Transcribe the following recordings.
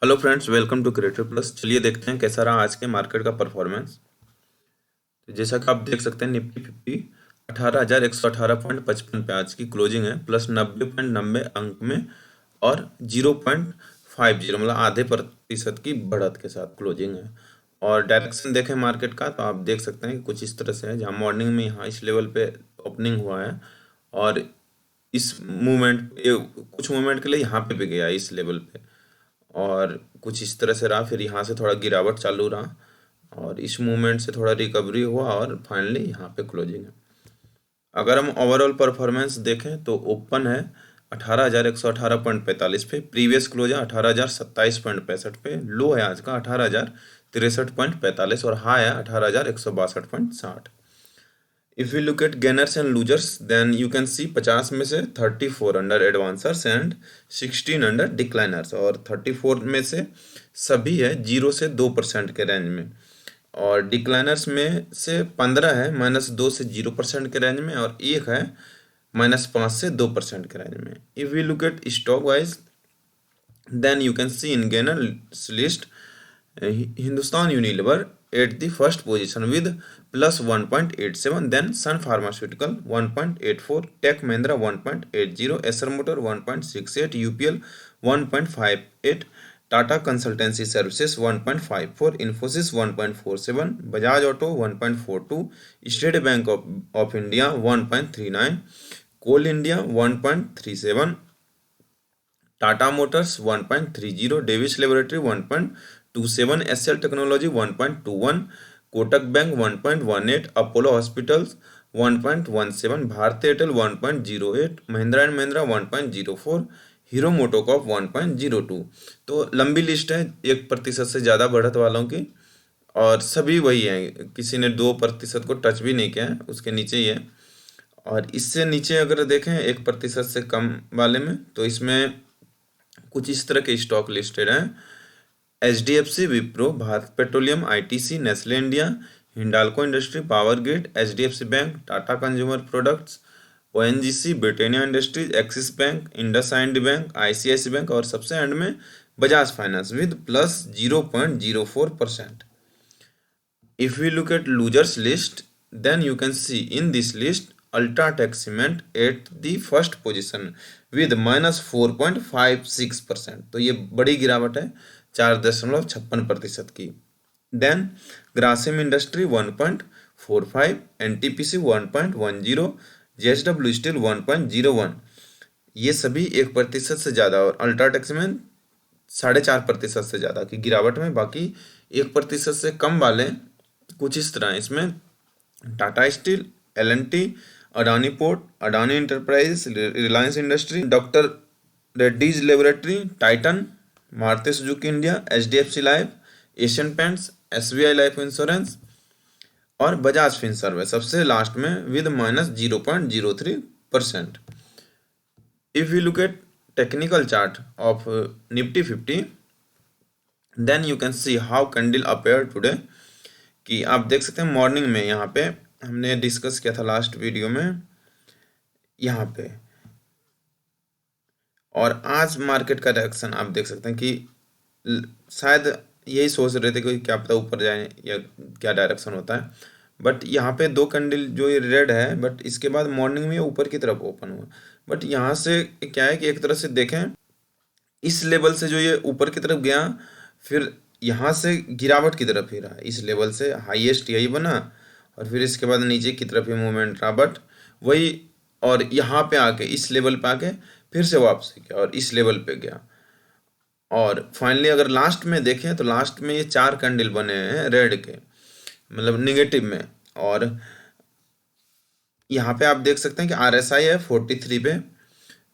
Hello friends, welcome to Creator Plus. चलिए देखते हैं कैसा रहा आज के मार्केट का परफॉर्मेंस। तो जैसा कि आप देख सकते हैं, निफ्टी 50 18,118.55 पे आज की क्लोजिंग है, प्लस 90.90 अंक में और 0.50 मतलब आधे प्रतिशत की बढ़त के साथ क्लोजिंग है। और डायरेक्शन देखें मार्केट का तो आप देख सकते हैं कि कुछ इस तरह से है, जहाँ मॉर्निंग में यहाँ इस लेवल पे ओपनिंग हुआ है और इस मूवमेंट कुछ मूवमेंट के लिए यहाँ पे भी गया इस लेवल पे, और कुछ इस तरह से रहा, फिर यहाँ से थोड़ा गिरावट चालू रहा और इस मूवमेंट से थोड़ा रिकवरी हुआ और फाइनली यहाँ पे क्लोजिंग है। अगर हम ओवरऑल परफॉर्मेंस देखें तो ओपन है 18,118.45 पे, प्रीवियस क्लोज है 18,027.65 पे, लो है आज का 18,063.45 और हाई है 18,162.60। If we look at gainers and losers, then you can see 50 में से 34 अंडर एडवांसर्स एंड 16 अंडर डिक्लाइनर्स, और 34 में से सभी है 0 से 2% के रेंज में, और डिक्लाइनर्स में से 15 है -2 से 0% के रेंज में, और एक है -5 से 2% के रेंज में। If we look at stock wise, then you can see in gainers list Hindustan Unilever at the first position with plus 1.87, then Sun Pharmaceutical 1.84, Tech Mahindra 1.80, Esser Motor 1.68, UPL 1.58, Tata Consultancy Services 1.54, Infosys 1.47, Bajaj Auto 1.42, State Bank of India 1.39, Coal India 1.37, Tata Motors 1.30, Davis laboratory 1.27, SL technology 1.21, Kotak bank 1.18, Apollo Hospitals 1.17, Bharti Airtel 1.08, Mahindra and Mahindra 1.04, Hero Motocorp 1.02। तो लंबी list है 1% से ज़्यादा बढ़त वालों की, और सभी वही हैं, किसी ने 2% को टच भी नहीं किया है, उसके नीचे ही है। और इससे नीचे अगर देखें 1% से कम वाले में, तो इसमें कुछ इस तरह के स्टॉक लिस्टेड हैं: HDFC, Wipro, Bharat petroleum, ITC, Nestle India, Hindalco industry, power grid, HDFC bank, Tata consumer products, ONGC, Britannia industries, Axis bank, IndusInd bank, ICICI bank, और सबसे एंड में Bajaj finance with plus 0.04%। If we look at losers list, then you can see in this list Ultratech Cement at the first position with -4.56%। तो ये बड़ी गिरावट है 4.56% की। Then Grasim industry 1.45, NTPC 1.10, JSW steel 1.01। ये सभी 1% से ज़्यादा, और अल्ट्राटेक सीमेंट 4.5% से ज़्यादा की गिरावट में। बाकी 1% से कम वाले कुछ इस तरह इसमें Tata steel, L&T, Adani port, Adani Enterprises, Reliance industry, doctor Reddy's laboratory, Titan, Maruti Suzuki India, HDFC life, Asian Paints, SBI life insurance और बजाज फिनसर्व है सबसे लास्ट में with -0.03%। If you look at technical chart of Nifty 50, then you can see how candle appear today, कि आप देख सकते हैं morning में यहाँ पे हमने डिस्कस किया था लास्ट वीडियो में यहाँ पे, और आज मार्केट का डायरेक्शन आप देख सकते हैं कि शायद यही सोच रहे थे कि क्या पता ऊपर जाए या क्या डायरेक्शन होता है, बट यहाँ पे दो कैंडल जो ये रेड है, बट इसके बाद मॉर्निंग में ऊपर की तरफ ओपन हुआ। बट यहाँ से क्या है कि एक तरह से देखें इस लेवल से जो ये ऊपर की तरफ गया, फिर यहाँ से गिरावट की तरफ ही रहा, इस लेवल से हाईएस्ट यही बना, और फिर इसके बाद नीचे की तरफ ही मूवमेंट रहा, बट वही, और यहाँ पे आके इस लेवल पे आके फिर से वापसी किया और इस लेवल पे गया, और फाइनली अगर लास्ट में देखें तो लास्ट में ये 4 कैंडल बने हैं रेड के, मतलब निगेटिव में, और यहाँ पे आप देख सकते हैं कि RSI है 43 पे।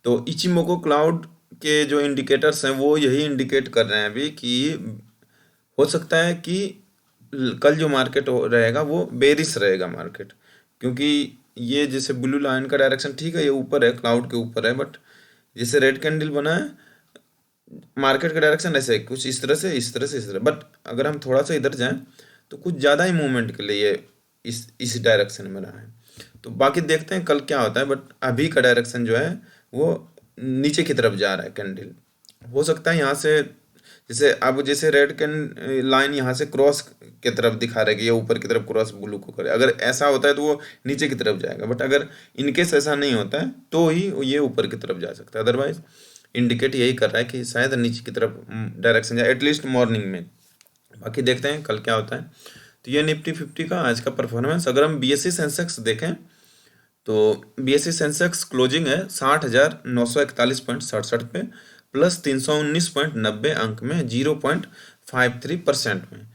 तो इचिमोको क्लाउड के जो इंडिकेटर्स हैं वो यही इंडिकेट कर रहे हैं अभी कि हो सकता है कि कल जो मार्केट रहेगा वो बेरिश रहेगा मार्केट, क्योंकि ये जैसे ब्लू लाइन का डायरेक्शन ठीक है, ये ऊपर है, क्लाउड के ऊपर है, बट जैसे रेड कैंडल बना है मार्केट का डायरेक्शन ऐसे है, कुछ इस तरह से इस तरह से इस तरह। बट अगर हम थोड़ा सा इधर जाएं तो कुछ ज़्यादा ही मूवमेंट के लिए इस डायरेक्शन में रहा है। तो बाकी देखते हैं कल क्या होता है, बट अभी का डायरेक्शन जो है वो नीचे की तरफ जा रहा है कैंडल। हो सकता है यहाँ से जैसे अब जैसे रेड कैन लाइन यहाँ से क्रॉस की तरफ दिखा रहा है कि ये ऊपर की तरफ क्रॉस ब्लू को करे, अगर ऐसा होता है तो वो नीचे की तरफ जाएगा, बट अगर इनकेस ऐसा नहीं होता है तो ही ये ऊपर की तरफ जा सकता है, अदरवाइज इंडिकेट यही कर रहा है कि शायद नीचे की तरफ डायरेक्शन जाए, एटलीस्ट मॉर्निंग में। बाकी देखते हैं कल क्या होता है। तो ये निफ्टी 50 का आज का परफॉर्मेंस। अगर हम बीएससी सेंसेक्स देखें तो बीएससी सेंसेक्स क्लोजिंग है 60,941.67 पे, प्लस 319.90 अंक में, 0.53% में।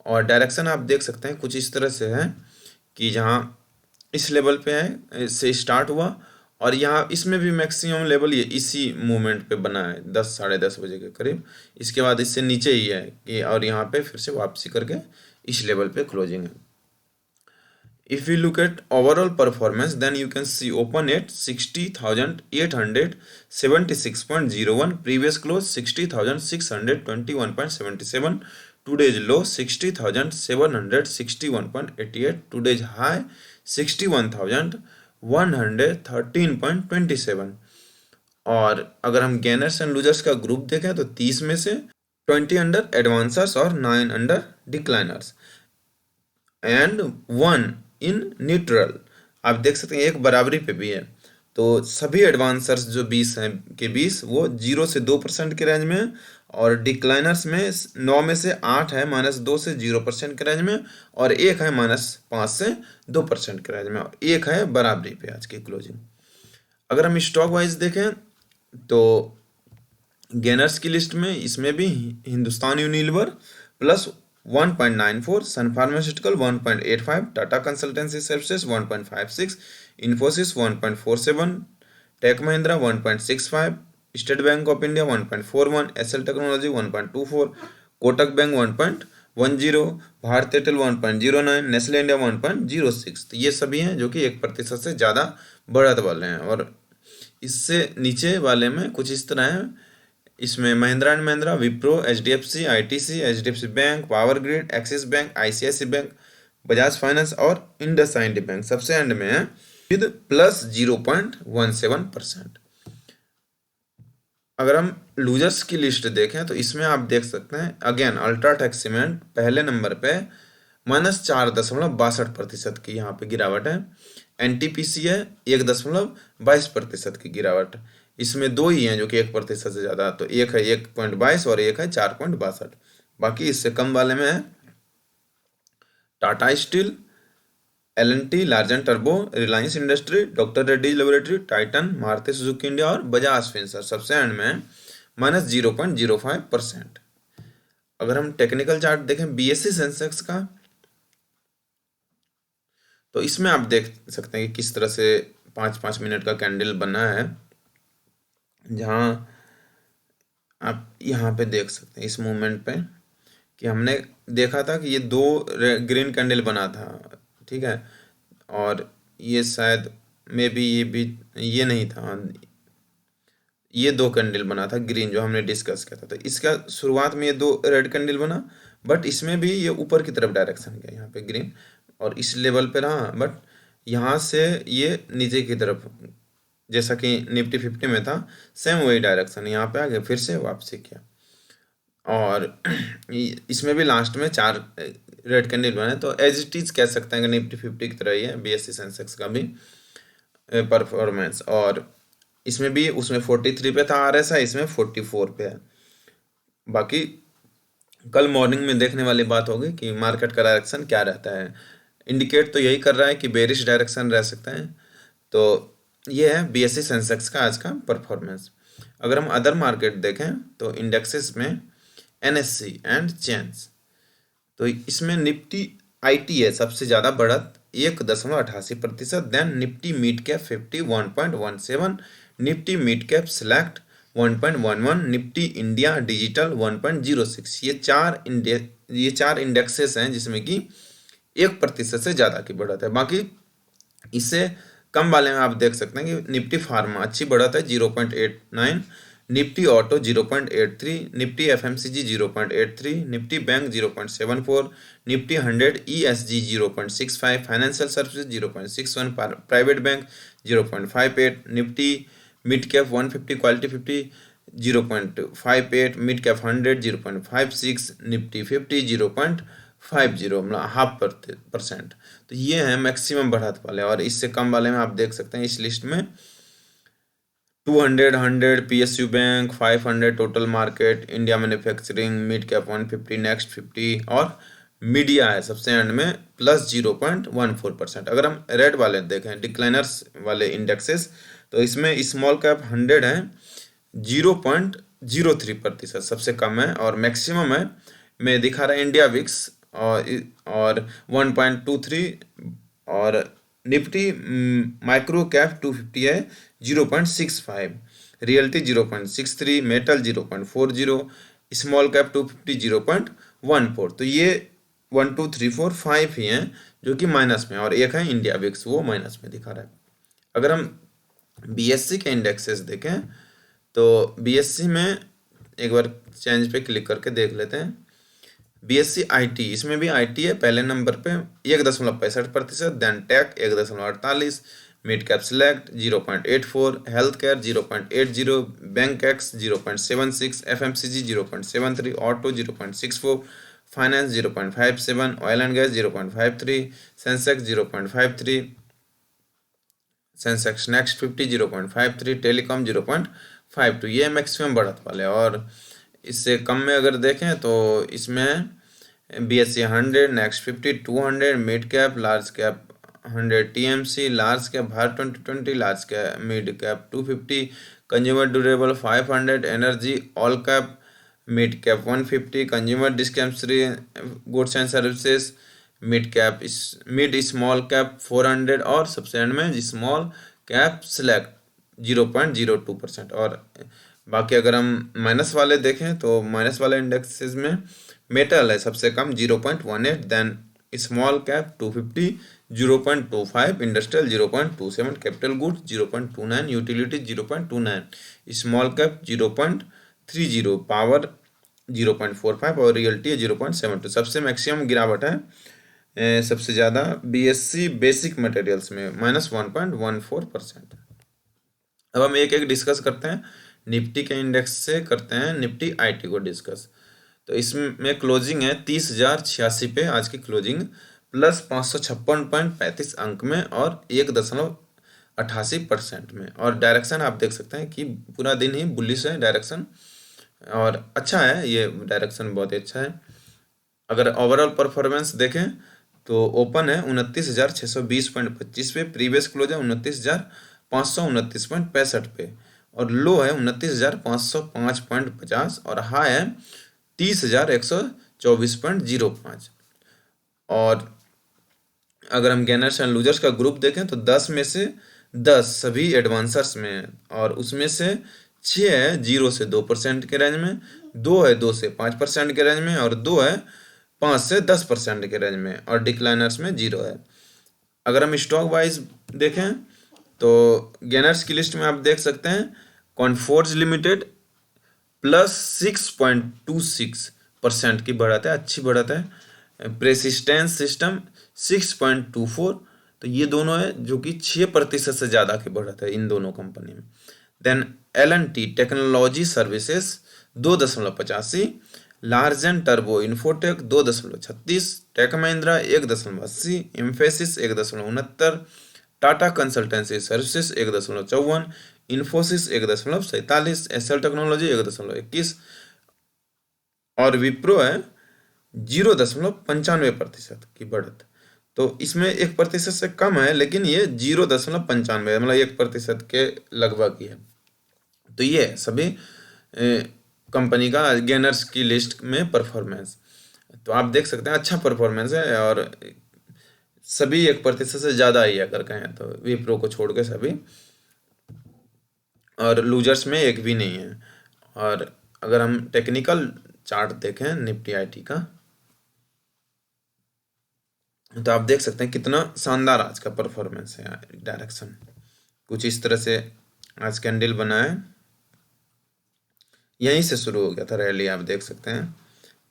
और डायरेक्शन आप देख सकते हैं कुछ इस तरह से है कि जहाँ इस लेवल पे है से स्टार्ट हुआ, और यहाँ इसमें भी मैक्सिमम लेवल ये इसी मूवमेंट पे बना है 10 साढ़े 10 बजे के करीब। इसके बाद इससे नीचे ही है कि, और यहाँ पे फिर से वापसी करके इस लेवल पे क्लोजिंग है। If we look at overall performance, then you can see open at 60,876.01, previous close 60,621.77, today's low 60,761.88, today's high 61,113.27। और अगर हम गेनर्स एंड लूजर्स का ग्रुप देखें तो 30 में से 20 अंडर एडवांसर्स और 9 under decliners and 1 in neutral. आप देख सकते हैं एक बराबरी पे भी है, तो सभी एडवांसर्स जो 20 हैं के 20 वो 0 से 2% के रेंज में है, और डिक्लाइनर्स में 9 में से 8 है -2 से 0% के रेंज में, और एक है -5 से 2% के रेंज में, और एक है बराबरी पे आज की क्लोजिंग। अगर हम स्टॉक वाइज देखें तो गेनर्स की लिस्ट में इसमें भी Hindustan Unilever plus 1.94, Sun Pharmaceutical 1.85, Tata Consultancy Services 1.56, Infosys 1.47, take Mahindra 1.65, State Bank of India 1.41, SL technology 1.24, Kotak bank 1.10, Bharat Airtel 1.09, Nestle India 1.06। तो ये सभी हैं जो कि 1% से ज़्यादा बढ़त वाले हैं। और इससे नीचे वाले में कुछ इस तरह है, इसमें Mahindra and Mahindra, Wipro, HDFC, ITC, HDFC bank, power grid, Axis bank, ICIC bank, Bajaj finance और इंडसइंड बैंक सबसे एंड में है विद प्लस 0.17%। अगर हम लूजर्स की लिस्ट देखें तो इसमें आप देख सकते हैं अगेन अल्ट्राटेक सीमेंट पहले नंबर पे -4.62% की यहाँ पे गिरावट है। एनटीपीसी है 1.22% की गिरावट। इसमें दो ही हैं जो कि 1% से ज़्यादा, तो एक है 1.22 और एक है 4.62। बाकी इससे कम वाले में है Tata steel, L&T, लार्जन turbo, Reliance industry, doctor Reddy laboratory, Titan, Maruti Suzuki India और बजाज फिंसर सबसे एंड में है -0.05%। अगर हम टेक्निकल चार्ट देखें बीएससी सेंसेक्स का तो इसमें आप देख सकते हैं कि किस तरह से 5-5 मिनट का कैंडल बना है, जहाँ आप यहाँ पे देख सकते हैं इस मूवमेंट पे कि हमने देखा था कि ये दो ग्रीन कैंडल बना था, ठीक है, और ये शायद मे बी ये नहीं था, ये दो कैंडल बना था ग्रीन जो हमने डिस्कस किया था। तो इसका शुरुआत में ये दो रेड कैंडल बना, बट इसमें भी ये ऊपर की तरफ डायरेक्शन गया यहाँ पे ग्रीन, और इस लेवल पे रहा, बट यहाँ से ये नीचे की तरफ जैसा कि निफ्टी 50 में था सेम वही डायरेक्शन यहाँ पे आ गया, फिर से वापसी किया। और इसमें भी लास्ट में 4 रेड कैंडल बने, तो एज इट इज कह सकते हैं कि निफ्टी 50 की तरह ही है बीएससी सेंसेक्स का भी परफॉर्मेंस। और इसमें भी उसमें 43 पे था आरएसआई, इसमें 44 पे है। बाकी कल मॉर्निंग में देखने वाली बात होगी कि मार्केट का डायरेक्शन क्या रहता है। इंडिकेट तो यही कर रहा है कि बेरिश डायरेक्शन रह सकता है। तो ये है बीएससी सेंसेक्स का आज का परफॉर्मेंस। अगर हम अदर मार्केट देखें तो इंडेक्सेस में एनएससी एंड चेन्स, तो इसमें निफ्टी आईटी है सबसे ज़्यादा बढ़त 1.88%, then Nifty mid cap 50 1.17, Nifty mid cap select 1.11, Nifty India digital 1.06। ये चार इंडेक्सेस हैं जिसमें कि 1% से ज़्यादा की बढ़त है। बाकी इससे कम वाले में आप देख सकते हैं कि निफ्टी फार्मा अच्छी बढ़त है 0.89, Nifty auto 0.83, Nifty FMCG 0.83, Nifty bank 0.74, Nifty 100 ESG 0.65, financial services 0.61, private bank 0.58, Nifty mid cap 150 quality 50 0.58, mid cap 100 0.56, Nifty 50 0.50, मतलब 0.5%। तो ये है मैक्सिमम बढ़त वाले, और इससे कम वाले में आप देख सकते हैं इस लिस्ट में 200 100 PSU bank, 500 total market, India manufacturing, mid cap 150, next 50, और मीडिया है सबसे एंड में प्लस 0.14%। अगर हम रेड वाले देखें डिक्लाइनर्स वाले इंडेक्सेस, तो इसमें स्मॉल कैप 100 है 0.03% सबसे कम है, और मैक्सिमम है में दिखा रहा है इंडिया विक्स और 1.23, और निफ्टी माइक्रो कैप 250 है 0.65, रियल्टी 0.63, मेटल 0.40, स्मॉल कैप 250 0.14। तो ये 1 2 3 4 5 ही हैं जो कि माइनस में, और एक है इंडिया विक्स वो माइनस में दिखा रहा है। अगर हम बीएससी के इंडेक्सेस देखें, तो बीएससी में एक बार चेंज पे क्लिक करके देख लेते हैं। बीएससी आईटी, इसमें भी आईटी है पहले नंबर पे 1.65%, then tech 1.48, mid cap select 0.84, health care 0.80, bank ex 0.76, FMCG 0.73, auto 0.64, finance 0.57, oil and gas 0.53, Sensex 0.53, Sensex next 50 0.53, telecom 0.52। ये मैक्सिमम बढ़त वाले, और इससे कम में अगर देखें तो इसमें BSc 100, next 50, 200, mid cap, large cap 100, TMC, large cap Bharat 2020, large cap mid cap 250, consumer durable 500, energy all cap, mid cap 150, consumer discretionary goods and services, mid small cap 400, और सबसे एंड में स्मॉल कैप सिलेक्ट 0.02%। और बाकी अगर हम minus वाले देखें तो माइनस वाले इंडेक्सेस में मेटल है सबसे कम 0.18, then small cap 250 0.25, industrial 0.27, capital goods 0.29, utility 0.29, small cap 0.30, power 0.45, और रियल्टी 0.72। सबसे मैक्सिमम गिरावट है सबसे ज़्यादा बीएससी बेसिक मटेरियल्स में -1.14%। अब हम एक एक डिस्कस करते हैं, निफ्टी के इंडेक्स से करते हैं निफ्टी आईटी को डिस्कस। तो इसमें क्लोजिंग है 30,086 पे आज की क्लोजिंग, प्लस 556.35 अंक में, और 1.88% में। और डायरेक्शन आप देख सकते हैं कि पूरा दिन ही बुलिश है डायरेक्शन, और अच्छा है ये डायरेक्शन, बहुत ही अच्छा है। अगर ओवरऑल परफॉर्मेंस देखें तो ओपन है 29,620.25 पे, प्रीवियस क्लोज है 29,529.65 पे, और लो है 29,505.50, और हाई है 30,124.05। और अगर हम गेनर्स एंड लूजर्स का ग्रुप देखें तो 10 में से 10 सभी एडवांसर्स में हैं, और उसमें से 6 है 0 से 2% के रेंज में, 2 है 2 से 5% के रेंज में, और 2 है 5 से 10% के रेंज में, और डिक्लाइनर्स में 0 है। अगर हम स्टॉक वाइज देखें तो गेनर्स की लिस्ट में आप देख सकते हैं कॉनफोर्ज लिमिटेड प्लस 6.26% की बढ़त है, अच्छी बढ़त है। प्रेसिस्टेंस सिस्टम 6.24, तो ये दोनों है जो कि 6% से ज़्यादा की बढ़त है इन दोनों कंपनी में। Then L&T Technology Services 2.85, Larsen टर्बो Infotech 2.36, Tech Mahindra 1.80, Mphasis 1.69, Tata Consultancy Services 1.54, Infosys 1.47, S L technology 1.21, और विप्रो है 0.95% की बढ़त। तो इसमें 1% से कम है, लेकिन ये 0.95 है, मतलब 1% के लगभग ही है। तो ये सभी कंपनी का गेनर्स की लिस्ट में परफॉर्मेंस, तो आप देख सकते हैं अच्छा परफॉर्मेंस है, और सभी 1% से ज़्यादा ही अगर कहें तो विप्रो को छोड़ के सभी, और लूजर्स में एक भी नहीं है। और अगर हम टेक्निकल चार्ट देखें निफ्टी आईटी का, तो आप देख सकते हैं कितना शानदार आज का परफॉर्मेंस है। डायरेक्शन कुछ इस तरह से आज कैंडल बना है, यहीं से शुरू हो गया था रैली, आप देख सकते हैं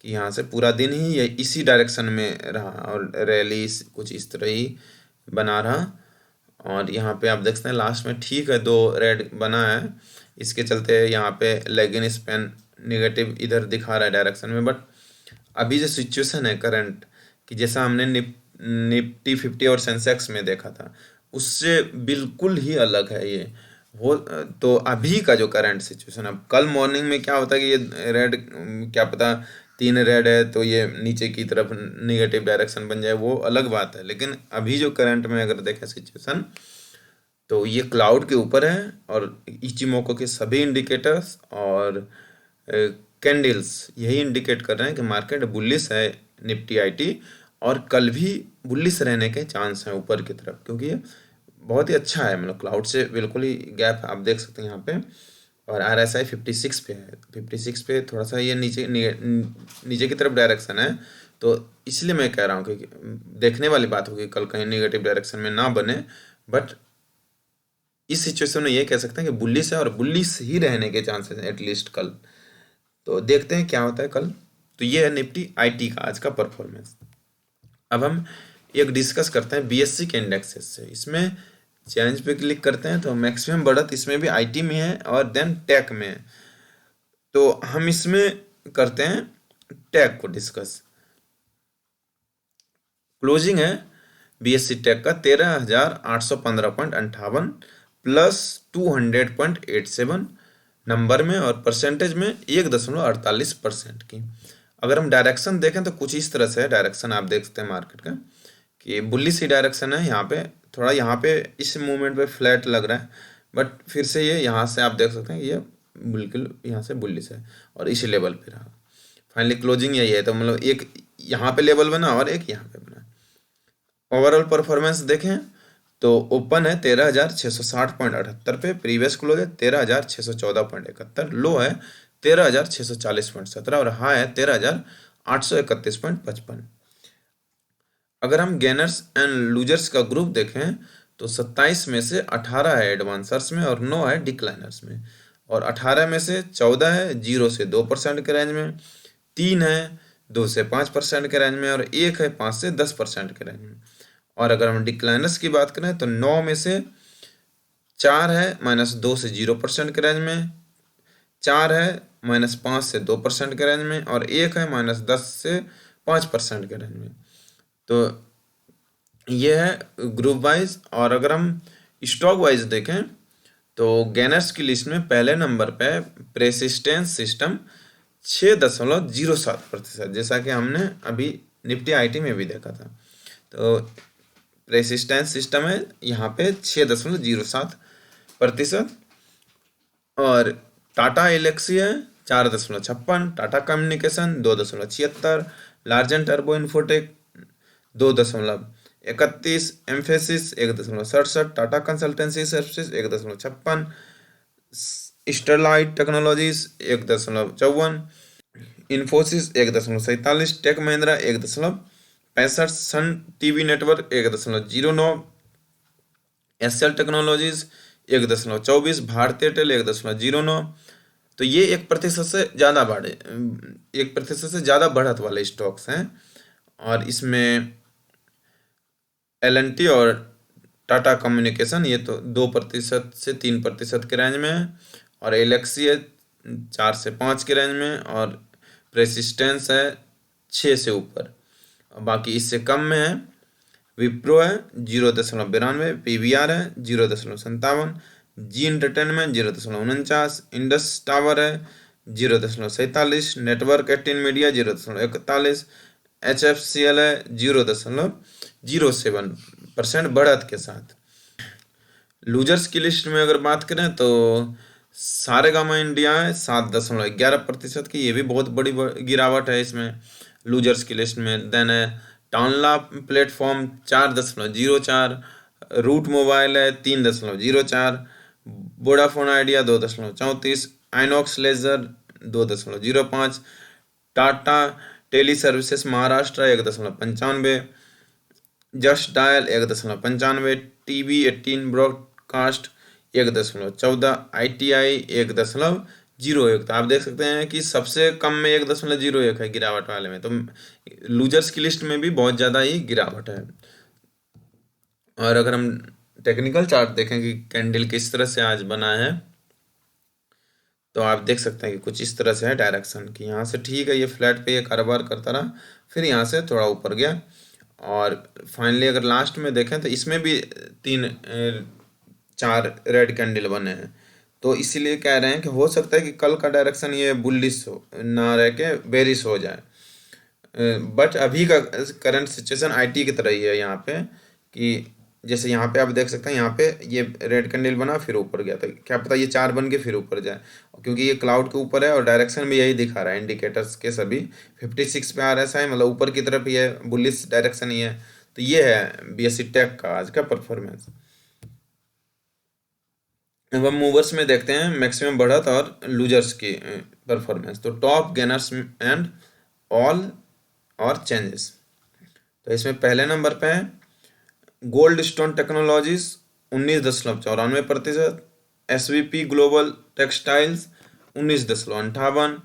कि यहाँ से पूरा दिन ही ये इसी डायरेक्शन में रहा, और रैली कुछ इस तरह ही बना रहा। और यहाँ पे आप देख सकते हैं लास्ट में ठीक है 2 रेड बना है, इसके चलते यहाँ पे लेग इन स्पैन नेगेटिव इधर दिखा रहा है डायरेक्शन में। बट अभी जो सिचुएशन है करंट, कि जैसा हमने निफ्टी 50 और सेंसेक्स में देखा था, उससे बिल्कुल ही अलग है ये। वो तो अभी का जो करंट सिचुएशन, अब कल मॉर्निंग में क्या होता है कि ये रेड, क्या पता 3 रेड है तो ये नीचे की तरफ निगेटिव डायरेक्शन बन जाए, वो अलग बात है। लेकिन अभी जो करंट में अगर देखें सिचुएशन, तो ये क्लाउड के ऊपर है और इचिमोको के सभी इंडिकेटर्स और कैंडल्स यही इंडिकेट कर रहे हैं कि मार्केट बुलिश है निफ्टी आईटी, और कल भी बुलिश रहने के चांस हैं ऊपर की तरफ, क्योंकि ये बहुत ही अच्छा है, मतलब क्लाउड से बिल्कुल ही गैप आप देख सकते हैं यहाँ पे। और आर एस आई 56 पे है, 56 पे थोड़ा सा ये नीचे की तरफ डायरेक्शन है, तो इसलिए मैं कह रहा हूँ कि देखने वाली बात होगी, कल कहीं निगेटिव डायरेक्शन में ना बने। बट इस सिचुएशन में ये कह सकते हैं कि बुलिश है और बुलिश ही रहने के चांसेस हैं एटलीस्ट कल। तो देखते हैं क्या होता है कल। तो ये है निफ्टी आईटी का आज का परफॉर्मेंस। अब हम एक डिस्कस करते हैं बीएससी के इंडेक्सेस से। इसमें चेंज पे क्लिक करते हैं तो मैक्सिमम बढ़त इसमें भी आईटी में है और देन टेक में है। तो हम इसमें करते हैं टेक को डिस्कस। क्लोजिंग है बीएससी टेक का 13,815.58 प्लस 200.87 नंबर में, और परसेंटेज में 1.48% की। अगर हम डायरेक्शन देखें तो कुछ इस तरह से है डायरेक्शन, आप देख सकते हैं मार्केट का कि बुलिश ही डायरेक्शन है। यहाँ पे थोड़ा, यहाँ पे इस मूवमेंट पे फ्लैट लग रहा है, बट फिर से ये यहाँ से आप देख सकते हैं ये बिल्कुल यहाँ से बुलिश है और इसी लेवल पे रहा। फाइनली क्लोजिंग यही है, तो मतलब एक यहाँ पे लेवल बना और एक यहाँ पे बना। ओवरऑल परफॉर्मेंस देखें तो ओपन है 13,660.78 पे, प्रीवियस क्लोज है 13,614.71, लो है 13,640.17 और हाई है 13,831.55। अगर हम गेनर्स एंड लूजर्स का ग्रुप देखें तो 27 में से 18 है एडवांसर्स में और 9 है डिक्लाइनर्स में, और 18 में से 14 है 0 से 2% के रेंज में, 3 है 2 से 5% के रेंज में, और 1 है 5 से 10% के रेंज में। और अगर हम डिक्लाइनर्स की बात करें तो 9 में से 4 है -2 से 0% के रेंज में, 4 है -5 से 2% के रेंज में, और 1 है -10 से 5% के रेंज में। तो ये है ग्रुप वाइज। और अगर हम स्टॉक वाइज देखें तो गेनर्स की लिस्ट में पहले नंबर पे प्रेसिस्टेंस सिस्टम 6.07%, जैसा कि हमने अभी निफ्टी आईटी में भी देखा था। तो रेसिस्टेंस सिस्टम है यहाँ पे 6.07%। और टाटा एलेक्सी है 4.56, टाटा कम्युनिकेशन 2.76, लार्जन टर्बो Infotech 2.31, Mphasis 1.67, Tata Consultancy Services 1.56, Sterlite Technologies 1.54, Infosys 1.47, take Mahindra 1.65, Sun TV Network 1.09, S L Technologies 1.24, Bharti Airtel 1.09। तो ये 1% से ज़्यादा बढ़े, 1% से ज़्यादा बढ़त वाले स्टॉक्स हैं। और इसमें एल&टी और टाटा कम्युनिकेशन ये तो 2% से 3% के रेंज में है, और एलेक्सी है 4 से 5 के रेंज में, और प्रेसिस्टेंस है 6 से ऊपर, और बाकी इससे कम में है। विप्रो है 0.92, पीवीआर है 0.57, जी एंटरटेनमेंट 0.49, इंडस टावर है 0.47, नेटवर्क 18 मीडिया 0.41, HFCL है 0.07% बढ़त के साथ। लूजर्स की लिस्ट में अगर बात करें तो सारेगामा इंडिया है 7.11% की, ये भी बहुत बड़ी गिरावट है इसमें लूजर्स की लिस्ट में। देन है टानला प्लेटफॉर्म 4.04, रूट मोबाइल है 3.04, Vodafone Idea 2.34, Inox Leisure 2.05, Tata Tele Services Maharashtra 1.95, Just Dial 1.95, TV18 Broadcast 1.14, ITI 1.01। तो आप देख सकते हैं कि सबसे कम में 1.01 है गिरावट वाले में, तो लूजर्स की लिस्ट में भी बहुत ज़्यादा ही गिरावट है। और अगर हम टेक्निकल चार्ट देखें कि कैंडल किस तरह से आज बना है, तो आप देख सकते हैं कि कुछ इस तरह से है डायरेक्शन कि यहाँ से ठीक है, ये फ्लैट पे ये कारोबार करता रहा, फिर यहाँ से थोड़ा ऊपर गया, और फाइनली अगर लास्ट में देखें तो इसमें भी चार रेड कैंडल बने हैं। तो इसीलिए कह रहे हैं कि हो सकता है कि कल का डायरेक्शन ये बुलिश हो ना रह के बेरिश हो जाए। बट अभी का करंट सिचुएशन आईटी की तरह ही है यहाँ पे, कि जैसे यहाँ पे आप देख सकते हैं, यहाँ पे ये रेड कैंडल बना फिर ऊपर गया, था क्या पता ये चार बन के फिर ऊपर जाए, क्योंकि ये क्लाउड के ऊपर है और डायरेक्शन भी यही दिखा रहा है, इंडिकेटर्स के सभी 56 पे RSI, मतलब ऊपर की तरफ ये बुलिश डायरेक्शन ही है। तो ये है BSE टेक का आज का परफॉर्मेंस। अब हम मूवर्स में देखते हैं मैक्सिमम बढ़त और लूजर्स की परफॉर्मेंस। तो टॉप गेनर्स एंड ऑल और चेंजेस। तो इसमें पहले नंबर पे है gold stone technologies 19.94%, SVP global textiles 19.58,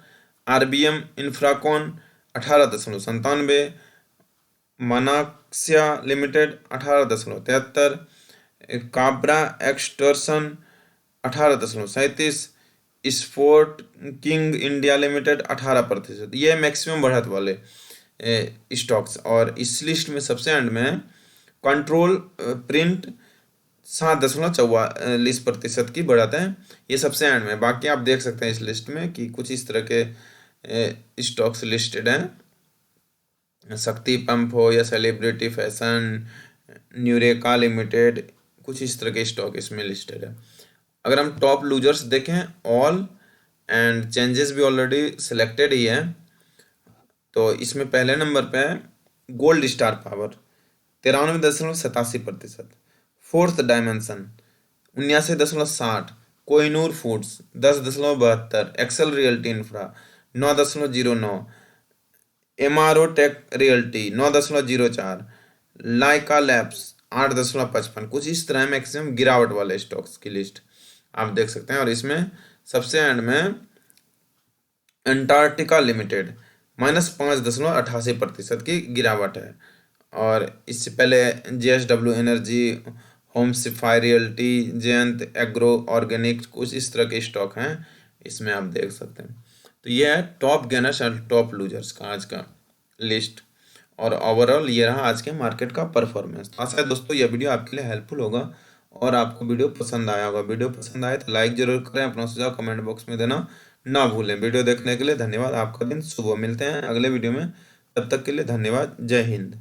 RBM Infracon 18.97, Manaksia limited 18.73, Kabra extrusion 18.37, sport king India limited 18%। ये मैक्सिमम बढ़त वाले स्टॉक्स। और इस लिस्ट में सबसे एंड में है कंट्रोल प्रिंट 7.44% की बढ़त है, ये सबसे एंड में। बाकी आप देख सकते हैं इस लिस्ट में कि कुछ इस तरह के स्टॉक्स लिस्टेड हैं, शक्ति पंप हो या सेलिब्रिटी फैशन, न्यूरेका लिमिटेड, कुछ इस तरह के स्टॉक इसमें लिस्टेड है। अगर हम टॉप लूजर्स देखें, ऑल एंड चेंजेस भी ऑलरेडी सिलेक्टेड ही है। तो इसमें पहले नंबर पे है Gold Star Power 93.87%, Fourth Dimension 79.60, Kohinoor Foods 10.72, Excel Realty Infra 9.09, MRO Tech Realty 9.04, Lyka Labs 8.55। कुछ इस तरह मैक्सिमम गिरावट वाले स्टॉक्स की लिस्ट आप देख सकते हैं। और इसमें सबसे एंड में अंटार्कटिका लिमिटेड -5.88% की गिरावट है। और इससे पहले JSW एनर्जी, होम सिफाई रियल्टी, जयंत एग्रो ऑर्गेनिक, कुछ इस तरह के स्टॉक हैं इसमें आप देख सकते हैं। तो ये है टॉप गेनर्स और टॉप लूजर्स का आज का लिस्ट। और ओवरऑल ये रहा आज के मार्केट का परफॉर्मेंस। आशा है दोस्तों यह वीडियो आपके लिए हेल्पफुल होगा और आपको वीडियो पसंद आया होगा। वीडियो पसंद आए तो लाइक जरूर करें, अपना सुझाव कमेंट बॉक्स में देना ना भूलें। वीडियो देखने के लिए धन्यवाद। आपका दिन शुभ हो। मिलते हैं अगले वीडियो में, तब तक के लिए धन्यवाद। जय हिंद।